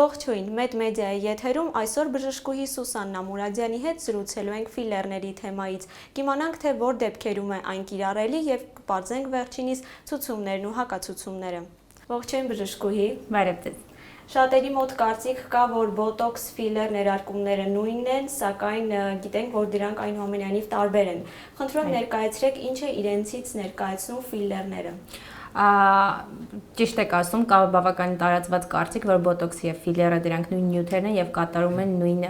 Ողջույն, Մեդ մեդիայի եթերում այսօր բժշկուհի Սուսաննա Մուրադյանի հետ զրուցելու ենք ֆիլերների թեմայից։ Կիմանանք, թե որ դեպքերում է այն կիրառելի եւ կպարզենք վերջինիս ցուցումներն ու հակացուցումները։ Ողջույն բժշկուհի։ Բարև ձեզ։ Շատերի մոտ կարծիք կա, որ բոտոքս, ֆիլեր ներարկումները նույնն են, սակայն գիտենք, որ դրանք այնուամենայնիվ տարբեր են։ Խնդրում եմ ներկայացրեք, ինչ է իրենցից ներկայացնում ֆիլերները։ Ճիշտ եք ասում, կա բավականին տարածված կարծիք, որ բոտոքսը եւ ֆիլերը դրանք նույն նյութերն են եւ կատարում են նույն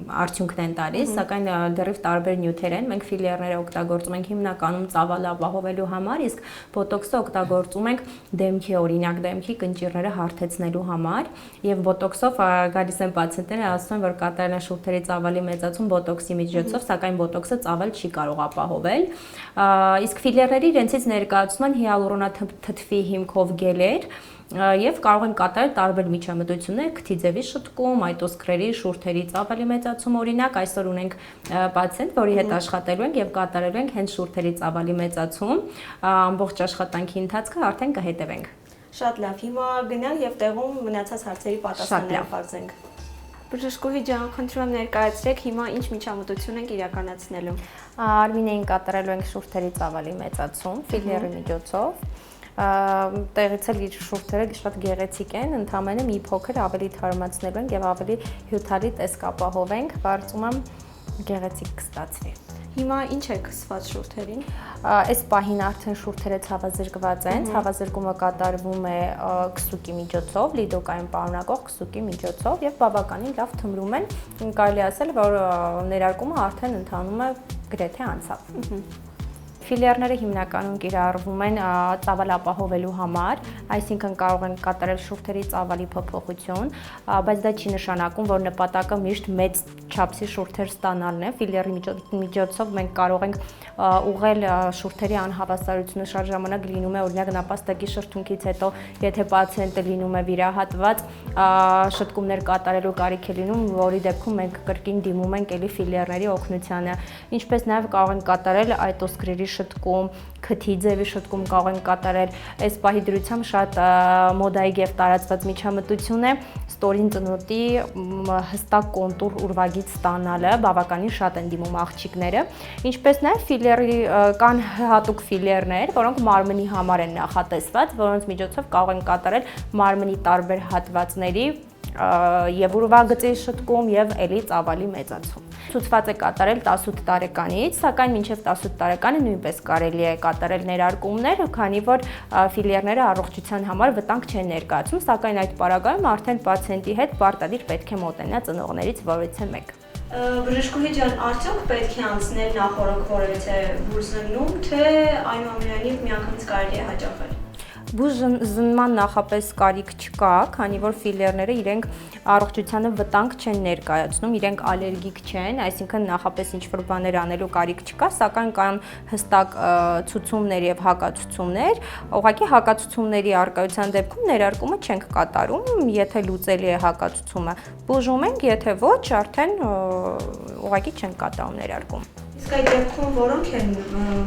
արդյունքն են տալիս, սակայն դեռևս տարբեր նյութեր են։ Մենք ֆիլերները օգտագործում ենք հիմնականում ծավալ ապահովելու համար, իսկ բոտոքսը օգտագործում ենք դեմքի, օրինակ դեմքի կնճիռները հարթեցնելու համար, եւ բոտոքսով գալիս են պացիենտները, ասում են, որ կատարել են շուրթերի ծավալի մեծացում բոտոքսի միջոցով, սակայն բոտոքսը ծավալ չի կարող ապահովել։ Իսկ ֆիլերների իրենցից ներկայացնում են հիալուրոնաթթվի հիմքով գելեր եւ կարող են կատարել տարբեր միջամտություններ, քթի ձևի շտկում, այտոսկրերի, շուրթերի ծավալի մեծացում, օրինակ այսօր ունենք պացիենտ, որի հետ աշխատելու ենք եւ կատարելու ենք հենց շուրթերի ծավալի մեծացում, ամբողջ աշխատանքի ընթացքը արդեն կհետևենք։ Շատ լավ, հիմա գնանք եւ տեղում մնացած հարցերի պատասխանները բարձենք։ Բժշկուհի ջան, խնդրում եմ ներկայացրեք հիմա ինչ միջամտություն ենք իրականացնելու։ Արմինեին կատարելու ենք շուրթերի ծավալի մեծացում ֆիլերի միջոցով։ Տեղից էլ իր շուրթերը շատ գեղեցիկ են, ընդամենը մի փոքր ավելի թարմացնելու ենք եւ ավելի հյութալի տեսք ապահովենք, կարծում եմ գեղեցիկ կստացվի։ Հիմա ինչ է քսված շուրթերին։ Այս պահին արդեն շուրթերը ցավազրկված են, ցավազրկումը կատարվում է քսուկի միջոցով, լիդոկային պարունակող քսուկի միջոցով եւ բավականին լավ թմրում են, կարելի ասել, որ ներարկումը արդեն ընթանում է գրեթե անցավ։ Ֆիլերները հիմնականում կիրառվում են ծավալ ապահովելու համար, այսինքն կարող են կատարել շուրթերի ծավալի փոփոխություն, բայց դա չի նշանակում, որ նպատակը միշտ մեծ չափսի շուրթեր ստանալն է։ Ֆիլերի միջոցով մենք կարող ենք ուղղել շուրթերի անհավասարությունը, շատ ժամանակ լինում է, օրինակ նապաստակի շրթունքից հետո, եթե պացիենտը լինում է վիրահատված, շտկումներ կատարելու կարիք է լինում, որի դեպքում մենք կրկին դիմում ենք էլի ֆիլերների օգնությանը, ինչպես նաև կարող են կատարել այտոսկրերի շտկում, քթի ձևի շտկում կարող են կատարել։ Այս պահի դրությամբ շատ մոդայիկ եւ տարածված միջամտություն է ստորին ծնոտի հստակ կոնտուր ուրվագից ստանալը, բավականին շատ են դիմում աղջիկները, ինչպես նաև ֆիլերի կան հատուկ ֆիլերներ, որոնք մարմնի համար են նախատեսված, որոնց միջոցով կարող են կատարել մարմնի տարբեր հատվածների եւ ուրվագծի շտկում եւ էլի ծավալի մեծացում։ Ցուցված է կատարել 18 տարեկանից, սակայն մինչև 18 տարեկանը նույնպես կարելի է կատարել ներարկումներ, քանի որ ֆիլերները առողջության համար վտանգ չեն ներկայացնում, սակայն այդ պարագայում արդեն պացիենտի հետ պարտադիր պետք է մոտենա ծնողներից որևիցե մեկ։ Բժշկուհի ջան, արդյոք պետք է անցնել նախորդ որևիցե բուժզննում, թե այնուամենայնիվ միանգամից կարելի է հաճախել։ Բուժզնման նախապես կարիք չկա, քանի որ ֆիլերները իրենք առողջությանը վտանգ չեն ներկայացնում, իրենք ալերգիկ չեն, այսինքն նախապես ինչ-որ բաներ անելու կարիք չկա, սակայն կան հստակ ցուցումներ եւ հակացուցումներ, ուղղակի հակացուցումների առկայության դեպքում ներարկումը չենք կատարում, եթե լուծելի է հակացուցումը, բուժում ենք, եթե ոչ, արդեն ուղղակի չենք կատարում ներարկում։ Իսկ այդ դեպքում որոնք են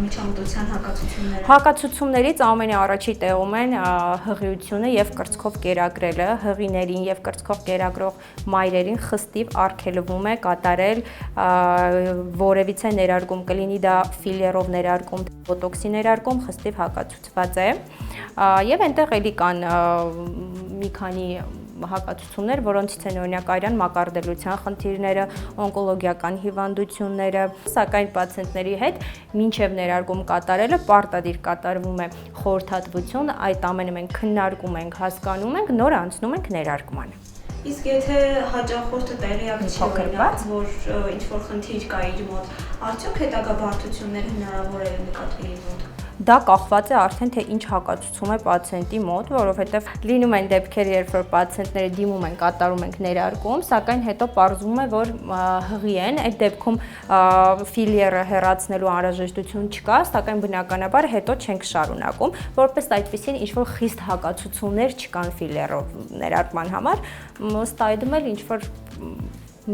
միջամտության հակացությունները։ Հակացություններից ամենաառաջի տեղում են հղիությունը եւ կրծքով կերակրելը, հղիներին եւ կրծքով կերակրող մայրերին խստիվ արգելվում է կատարել որևիցե ներարկում, կլինի դա ֆիլերով ներարկում, բոտոքսի ներարկում, խստիվ հակացուցված է։ Եվ այնտեղ էլի կան մի քանի հակացություններ, որոնցից են օրինակ արյան մակարդելության խնդիրները, օնկոլոգիական հիվանդությունները, սակայն պացիենտների հետ մինչև ներարկում կատարելը պարտադիր կատարվում է խորհրդատվություն, այդ ամենը մենք քննարկում ենք, հասկանում ենք, նոր անցնում ենք ներարկմանը։ Իսկ եթե հաճախորդը տեղյակ չի, օրինակ, որ ինչ-որ խնդիր կա իր մոտ, արդյոք հետագա բարդություններ հնարավոր է նկատվի իր մոտ։ Դա կախված է արդեն թե ինչ հակացուցում է պացիենտի մոտ, որովհետև լինում են դեպքեր, երբ որ պացիենտները դիմում են, կատարում ենք ներարկում, սակայն հետո պարզվում է, որ հղի են, այդ դեպքում ֆիլերը հեռացնելու անհրաժեշտություն չկա, սակայն բնականաբար հետո չենք շարունակում, որպես այդպեսին ինչ-որ խիստ հակացուցումներ չկան ֆիլերով ներարկման համար, ըստ այդմ էլ ինչ-որ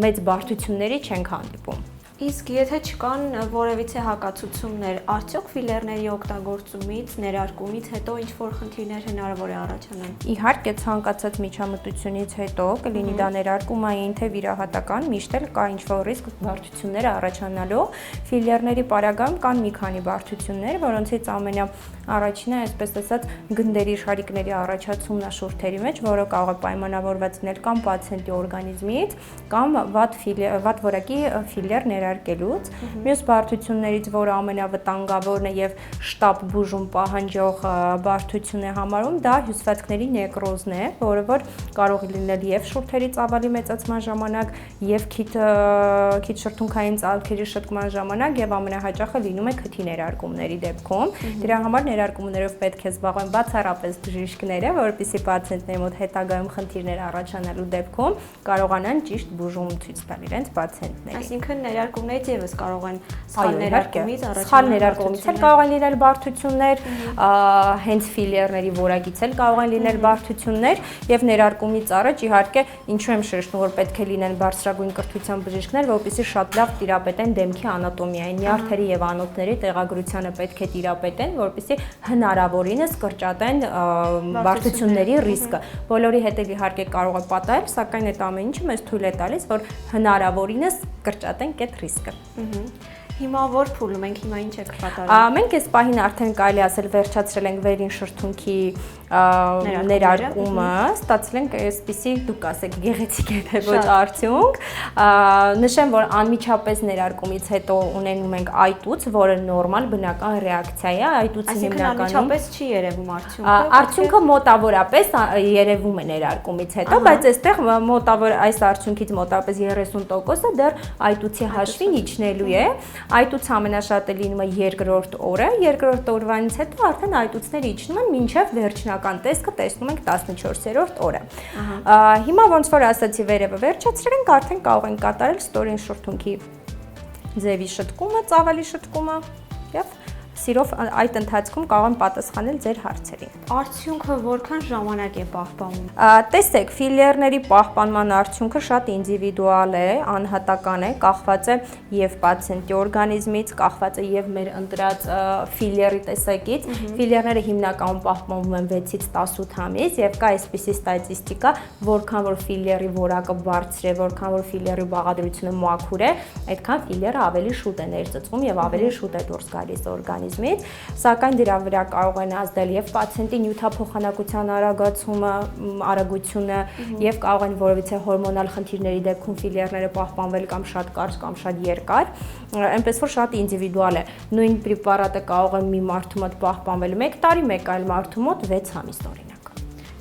մեծ բարդությունների չենք հանդիպում։ Իսկ եթե չկան որևիցե հակացություններ, արդյոք ֆիլերների օգտագործումից, ներարկումից հետո ինչ-որ խնդիրներ հնարավոր է առաջանան։ Իհարկե ցանկացած միջամտությունից հետո կլինի դա ներարկումային թե վիրահատական, միշտ էլ կա ինչ-որ ռիսկ բարդություններ առաջանալու։ Ֆիլերների պարագայում կան մի քանի բարդություններ, որոնցից ամենաառաջինը, այսպես ասած, գնդերի շարիկների առաջացումն է շուրթերի մեջ, որը կարող է պայմանավորված լինել կամ պացիենտի օրգանիզմից, կամ վատ որակի ֆիլեր ներարկելուց։ Մյուս բարդություններից, որը ամենավտանգավորն է եւ շտապ բուժում պահանջող բարդություն է համարում, դա հյուսվածքների նեկրոզն է, որը որ կարող է լինել եւ շուրթերի ծավալի մեծացման ժամանակ, եւ քիթ շրթունքային ծալքերի շտկման ժամանակ, եւ ամենահաճախը լինում է քթի ներարկումների դեպքում։ Դրա համար ներարկումներով պետք է զբաղվեն բացառապես բժիշկները, որպեսզի պացիենտների մոտ հետագայում խնդիրներ առաջանալու դեպքում կարողանան ճիշտ բուժում ցույց տալ իրենց պացիենտներին։ Այսինքն ներարկումներից եւս կարող են սխալ ներարկումից սխալ ներարկումից էլ կարող են լինել բարդություններ, հենց ֆիլերների որակից էլ կարող են լինել բարդություններ եւ ներարկումից առաջ իհարկե ինչու եմ շեշտում, որ պետք է լինեն բարձրագույն կրթության բժիշկներ, որպեսզի շատ լավ տիրապետեն դեմքի անատոմիային, նյարդերի եւ անոթների տեղագրությանը պետք է տիրապետեն, որպեսզի հնարավորինս կրճատեն բարդությունների ռիսկը։ Բոլորի հետ էլ իհարկե կարող է պատահել, սակայն այդ ամեն ինչը մեզ թույլ է տալիս, որ հնարավորինս կրճատենք այդ ռիսկը։ Հիմա որ փուլում ենք, հիմա ինչ եք կատարում։ Մենք այս պահին արդեն կարելի ասել վերջացրել ենք վերին շրթունքի ներարկումը, ստացել ենք այսպիսի, դուք ասեք, գեղեցիկ է թե ոչ արդյունք։ Նշեմ, որ անմիջապես ներարկումից հետո ունենում ենք այտուց, որը նորմալ բնական ռեակցիա է, այտուցը հիմնականում անմիջապես չի երևում արդյունքը։ Արդյունքը մոտավորապես երևում է ներարկումից հետո, բայց այստեղ մոտավոր այս արդյունքից մոտավորապես 30%-ը դեռ այտուցի հաշվին իջնելու է։ Այտուցը ամենաշատը լինում է երկրորդ օրը, երկրորդ օրվանից հետո արդեն այտուցները իջնում են մինչև վերջնական տեսքը տեսնում ենք 14-րդ օրը։ Հիմա ոնց որ ասացի վերևը վերջացրել ենք, արդեն կարող ենք կատարել ստորին շրթունքի ձևի շտկումը, ծավալի շտկումը եւ սիրով այդ ընթացքում կարող եմ պատասխանել ձեր հարցերին։ Արդյունքը որքան ժամանակ է պահպանում։ Տեսեք, ֆիլերների պահպանման արդյունքը շատ ինդիվիդուալ է, անհատական է, կախված է եւ պացիենտի օրգանիզմից, կախված է եւ մեր ընտրած ֆիլերի տեսակից։ Ֆիլերները հիմնականում պահպանվում են 6-ից 18 ամիս եւ կա այսպիսի ստատիստիկա, որքան որ ֆիլերի որակը բարձր է, որքան որ ֆիլերի բաղադրությունը մաքուր է, այդքան ֆիլերը ավելի շուտ է ներծծվում եւ ավելի շուտ է դուրս գալիս օրգանիզմից, սակայն դրա վրա կարող են ազդել եւ պացիենտի նյութափոխանակության արագությունը եւ կարող են որևիցե հորմոնալ խնդիրների դեպքում ֆիլերները պահպանվել կամ շատ կարճ կամ շատ երկար, այնպես որ շատ ինդիվիդուալ է։ Նույն պրեպարատը կարող է մի մարդու մոտ պահպանվել 1 տարի, մեկ այլ մարդու մոտ 6 ամիս օրինակ։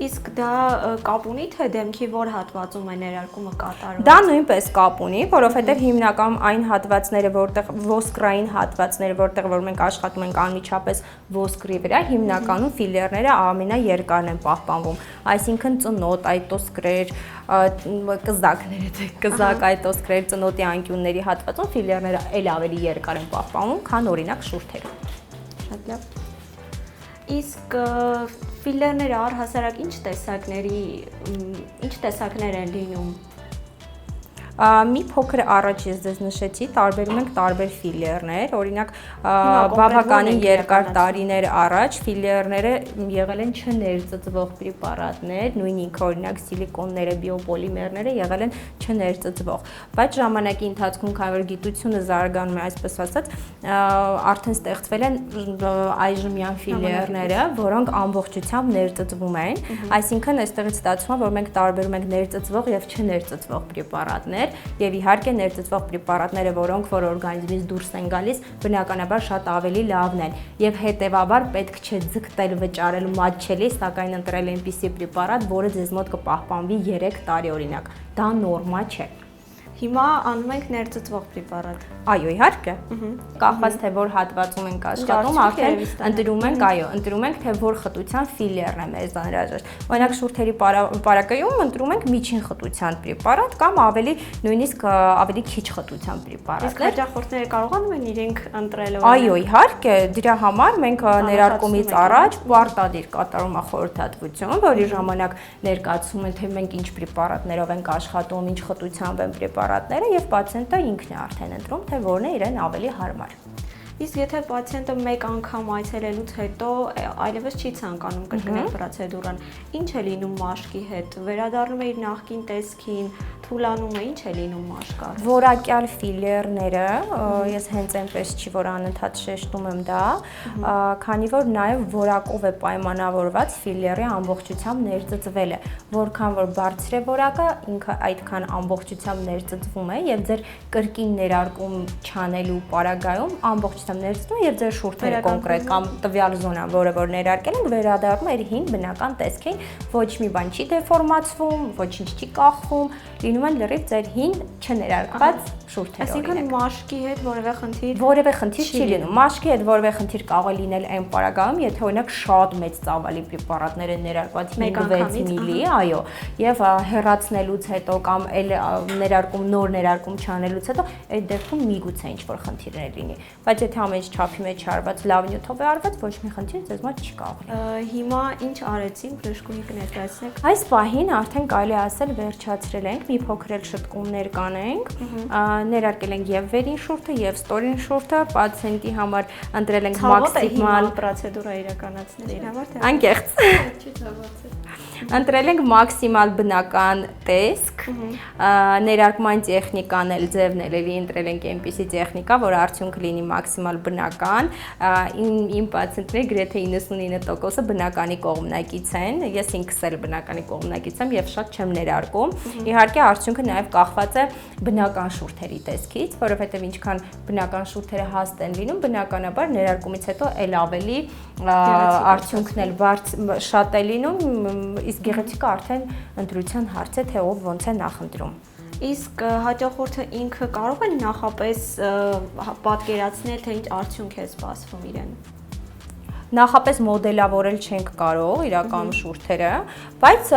Իսկ դա կապ ունի թե դեմքի որ հատվածում է ներարկումը կատարվում։ Դա նույնպես կապ ունի, որովհետև հիմնականում այն հատվածները, որտեղ ոսկրային հատվածները, որտեղ որ մենք աշխատում ենք անմիջապես ոսկրի վրա, հիմնականում ֆիլերները ամենաերկարն են պահպանվում, այսինքն ծնոտ, այտոսկրեր, կզակները, կզակ, այտոսկրեր, ծնոտի անկյունների հատվածում ֆիլերները էլ ավելի երկար են պահպանվում, քան օրինակ շուրթերը։ Շատ լավ։ Իսկ ֆիլերները առհասարակ ինչ տեսակներ են լինում։ Մի փոքր առաջ ես ձեզ նշեցի, տարբերում ենք տարբեր ֆիլերներ, օրինակ բավականին երկար տարիներ առաջ ֆիլերները եղել են չներծծվող պրեպարատներ, նույն ինքը օրինակ սիլիկոնները, բիոպոլիմերները եղել են չներծծվող, բայց ժամանակի ընթացքում քանի որ գիտությունը զարգանում է, այսպես ասած, արդեն ստեղծվել են այժմյան ֆիլերները, որոնք ամբողջությամբ ներծծվում են, այսինքն այստեղից ստացվում է, որ մենք տարբերում ենք ներծծվող եւ չներծծվող պրեպարատներ եւ իհարկե ներծծվող պրեպարատները, որոնք որ օրգանիզմից դուրս են գալիս, բնականաբար շատ ավելի լավն են եւ հետեւաբար պետք չէ ձգտել վճարել մատչելի, սակայն ընտրել այնպիսի պրեպարատ, որը ձեզ մոտ կպահպանվի 3 տարի օրինակ։ Դա նորմա չէ։ Հիմա անում ենք ներծծվող պրեպարատ։ Այո, իհարկե։ Կախված թե որ հատվածում ենք աշխատում, արդեն ընտրում ենք թե որ խտության ֆիլերն է մեզ անհրաժեշտ։ Օրինակ շուրթերի պարագայում ընտրում ենք միջին խտության պրեպարատ կամ ավելի նույնիսկ ավելի քիչ խտության պրեպարատ։ Իսկ հաճախորդները կարողանում են իրենք ընտրել։ Այո, իհարկե, դրա համար մենք ներարկումից առաջ պարտադիր կատարում է խորհրդատվություն, որի ժամանակ ներկայացում են թե մենք ինչ պրեպարատներով ենք աշխատում, ինչ խտությամբ են պրեպարատները պրեպարատները եւ պացիենտը ինքն է արդեն ընտրում, թե որն է իրեն ավելի հարմար։ Իսկ եթե պացիենտը մեկ անգամ այցելելուց հետո այլևս չի ցանկանում կրկնել պրոցեդուրան, ինչ է լինում մաշկի հետ, վերադառնում է իր նախկին տեսքին, թուլանում է, ինչ է լինում մաշկը։ Որակյալ ֆիլերները, ես հենց այնպես չի, որ անընդհատ շեշտում եմ դա, քանի որ նաև որակով է պայմանավորված ֆիլերի ամբողջությամբ ներծծվելը, որքան որ բարձր է որակը, ինքը այդքան ամբողջությամբ ներծծվում է եւ ձեր կրկին ներարկում չանելու պարագայում ամբողջությամբ ներծծվում է եւ ձեր շուրթերը կոնկրետ կամ տվյալ զոնան, որը որ ներարկել ենք, վերադառնում է իր հին բնական տեսքին, ոչ մի բան չի դեֆորմացվում, ոչինչ չի կախվում, լինում են լրիվ ձեր հին չներարկված շուրթերը։ Այսինքն մաշկի հետ որևէ խնդիր չի լինում։ Մաշկի հետ որևէ խնդիր կարող է լինել այն պարագայում, եթե օրինակ շատ մեծ ծավալի պրեպարատներ են ներարկված 5-6 միլի, այո, եւ հեռացնելուց հետո կամ ներարկում նոր ներարկում չանելուց հետո այդ դեպքում միգուցե ինչ-որ խնդիրներ լինի։ Բայց եթե ամեն ինչ չափի մեջ արված, լավ նյութով է արված, ոչ մի խնդիր ձեզ մոտ չի կարող լինի։ Հիմա ինչ արեցինք, բժշկուհի կներկայացնեք։ Այս պահին արդեն կարելի ասել վերջացրել ենք, մի փոքր էլ շտկումներ կանենք, ներարկել ենք եւ վերին շուրթը եւ ստորին շուրթը, պացիենտի համար ընտրել ենք մաքսիմալ պրոցեդուրա իրականացնել իր համար, թե անկեղծ։ չի ցավացել։ Ընտրել ենք մաքսիմալ բնական տեսք, ներարկման տեխնիկան էլ ձևն էլի ընտրել ենք այնպիսի տեխնիկա, որ արդյունքը լինի մաքսիմալ բնական, իմ պացիենտների գրեթե 99%-ը բնականի կողմնակից են, ես ինքս էլ բնականի կողմնակից եմ եւ շատ չեմ ներարկում, իհարկե արդյունքը նաեւ կախված է բնական շուրթերի տեսքից, որովհետեւ ինչքան բնական շուրթերը հաստ են լինում, բնականաբար ներարկումից հետո էլ ավելի արդյունքն էլ շատ է լինում, իսկ գեղեցիկը արդեն ընտրության հարց է, թե ով ոնց է նախընտրում։ Իսկ հաճախորդը ինքը կարող է նախապես պատկերացնել, թե ինչ արդյունք է սպասվում իրեն։ Նախապես մոդելավորել չենք կարող իրականում շուրթերը, բայց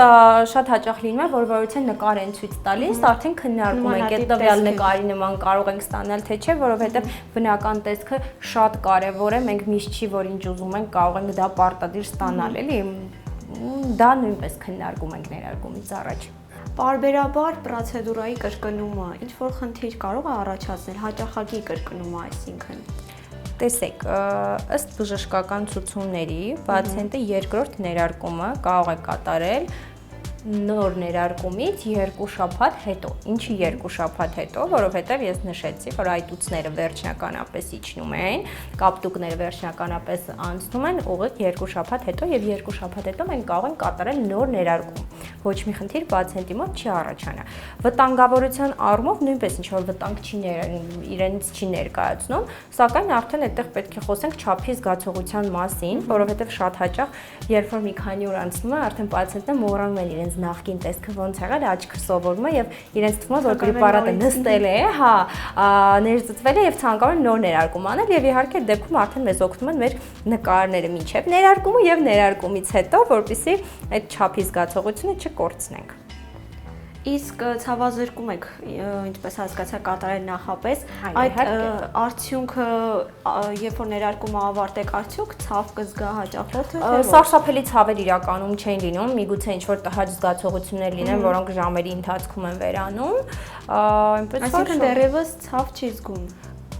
շատ հաճախ լինում է, որ որովհետեւ նկար են ցույց տալիս, արդեն քննարկում ենք այդ տվյալ նկարի նման կարող ենք ստանալ թե չէ, որովհետեւ բնական տեսքը շատ կարեւոր է, մենք միշտ չի որ ինչ ուզում ենք կարող ենք դա պարտադիր ստանալ, էլի։ Դա նույնպես քննարկում ենք ներարկումից առաջ։ Պարբերաբար պրոցեդուրայի կրկնումը ինչ որ խնդիր կարող է առաջացնել, հաճախակի կրկնումը, այսինքն։ Տեսեք, ըստ բժշկական ցուցումների, պացիենտը երկրորդ ներարկումը կարող է կատարել նոր ներարկումից 2 շաբաթ հետո։ Ինչի 2 շաբաթ հետո, որովհետև ես նշեցի, որ այտուցները վերջնականապես իջնում են, կապտուկները վերջնականապես անցնում են ուղիղ 2 շաբաթ հետո եւ 2 շաբաթ հետո մենք կարող ենք կատարել նոր ներարկում։ Ոչ մի խնդիր պացիենտի մոտ չի առաջանա։ Վտանգավորության առումով նույնպես ինչ որ վտանգ չի իրենից չի ներկայացնում, սակայն արդեն այդտեղ պետք է խոսենք չափի զգացողության մասին, որովհետև շատ հաճախ, երբ որ մի քանի օր անցնում է, արդեն պացիենտները մոռանում են իրենց նախկին տեսքը ոնց եղել, աչքը սովորում է եւ իրենց թվում է, որ պրեպարատը նստել է, հա, ներծծվել է եւ ցանկանում են նոր ներարկում անել եւ իհարկե այդ դեպքում արդեն մեզ օգնում են մեր նկարները մինչեւ ներարկումը եւ ներարկումից հետո, որպեսզի այդ չափի զգացողությունը չկորցնենք։ Իսկ ցավազրկում եք, ինչպես հասկացա, կատարել նախապես, այդ արդյունքը, երբ որ ներարկումը ավարտեք, արդյոք ցավ կզգա հաճախորդը, թե ոչ։ Սարսափելի ցավեր իրականում չեն լինում, միգուցե ինչ-որ տհաճ զգացողություններ լինեն, որոնք ժամերի ընթացքում են վերանում, այնպես այսինքն դեռևս ցավ չի զգում։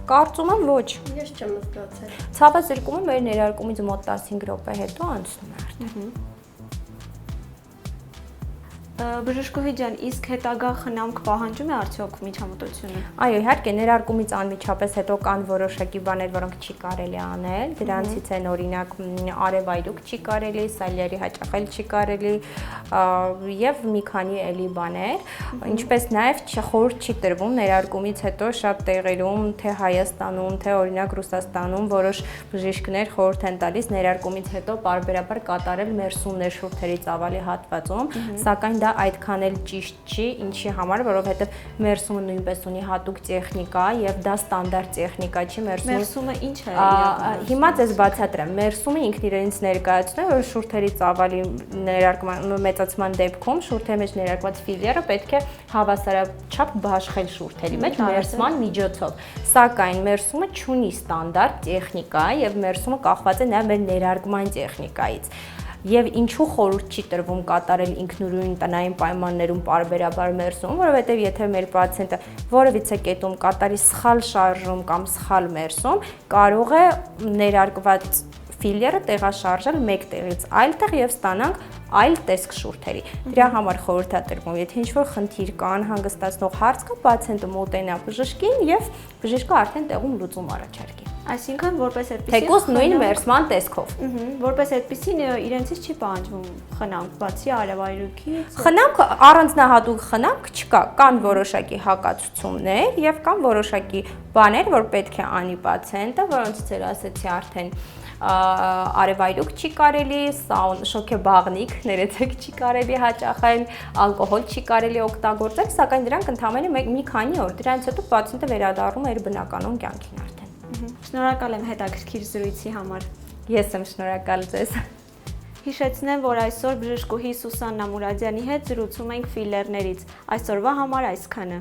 Կարծում եմ ոչ։ Ես չեմ զգացել։ Ցավազրկումը մեր ներարկումից մոտ 15 րոպե հետո անցնում է արդեն։ Բժշկուհի ջան, իսկ հետագա խնամք պահանջում է արդյոք միջամտությունը։ Այո, իհարկե, ներարկումից անմիջապես հետո կան որոշակի բաներ, որոնք չի կարելի անել, դրանցից են օրինակ արևայրուք չի կարելի, սալիարի հաճախել չի կարելի եւ մի քանի էլի բաներ, ինչպես նաեւ խորհուրդ չի տրվում ներարկումից հետո շատ տեղերում, թե Հայաստանում, թե օրինակ Ռուսաստանում որոշ բժիշկներ խորհուրդ են տալիս ներարկումից հետո պարբերաբար կատարել մերսումներ շուրթերի ծավալի հատվածում, սակայն դա այդքան էլ ճիշտ չի, ինչի համար, որովհետև մերսումը նույնպես ունի հատուկ տեխնիկա եւ դա ստանդարտ տեխնիկա չի, մերսումը ինչ է։ Հիմա ձեզ բացատրեմ, մերսումը ինքն իրենից ներկայացնում է, որ շուրթերի ծավալի մեծացման դեպքում շուրթերի մեջ ներարկված ֆիլերը պետք է հավասարաչափ բաշխել շուրթերի մեջ մերսման միջոցով, սակայն մերսումը չունի ստանդարտ տեխնիկա եւ մերսումը կախված է նաեւ մեր ներարկման տեխնիկայից։ եւ ինչու խորհուրդ չի տրվում կատարել ինքնուրույն տնային պայմաններում պարբերաբար մերսում, որովհետեւ եթե մեր պացիենտը որևիցե կետում կատարի սխալ շարժում կամ սխալ մերսում, կարող է ներարկված ֆիլերը տեղաշարժել մեկ տեղից այլ տեղ եւ ստանանք այլ տեսք շուրթերի։ Դրա համար խորհուրդ է տրվում, եթե ինչ-որ խնդիր կա, անհանգստացնող հարց կա, պացիենտը մոտենա բժշկին եւ բժիշկը արդեն տեղում լուծում առաջարկի։ Այսինքն որպես այդպեսի Թեկուզ նույն մերսման տեսքով։ Որպես այդպեսին իրենցից չի պահանջվում խնամք, բացի արևայրուքից։ Խնամք առանձնահատուկ խնամք չկա, կան որոշակի հակացություններ եւ կան որոշակի բաներ, որ պետք է անի պացիենտը, որոնցից էր ասեցի արդեն արևայրուք չի կարելի, շոքեբաղնիկ, ներեցեք չի կարելի հաճախել, ալկոհոլ չի կարելի օգտագործել, սակայն դրանք ընդհանրապես մի քանի օր, դրանից հետո պացիենտը վերադառնում է իր բնականon կյանքին արդեն։ Շնորհակալ եմ հետաքրքիր զրույցի համար։ Ես եմ շնորհակալ ձեզ։ Հիշեցնեմ, որ այսօր բժշկուհի Սուսաննա Մուրադյանի հետ զրուցում ենք ֆիլերներից։ Այսօրվա համար այսքանը։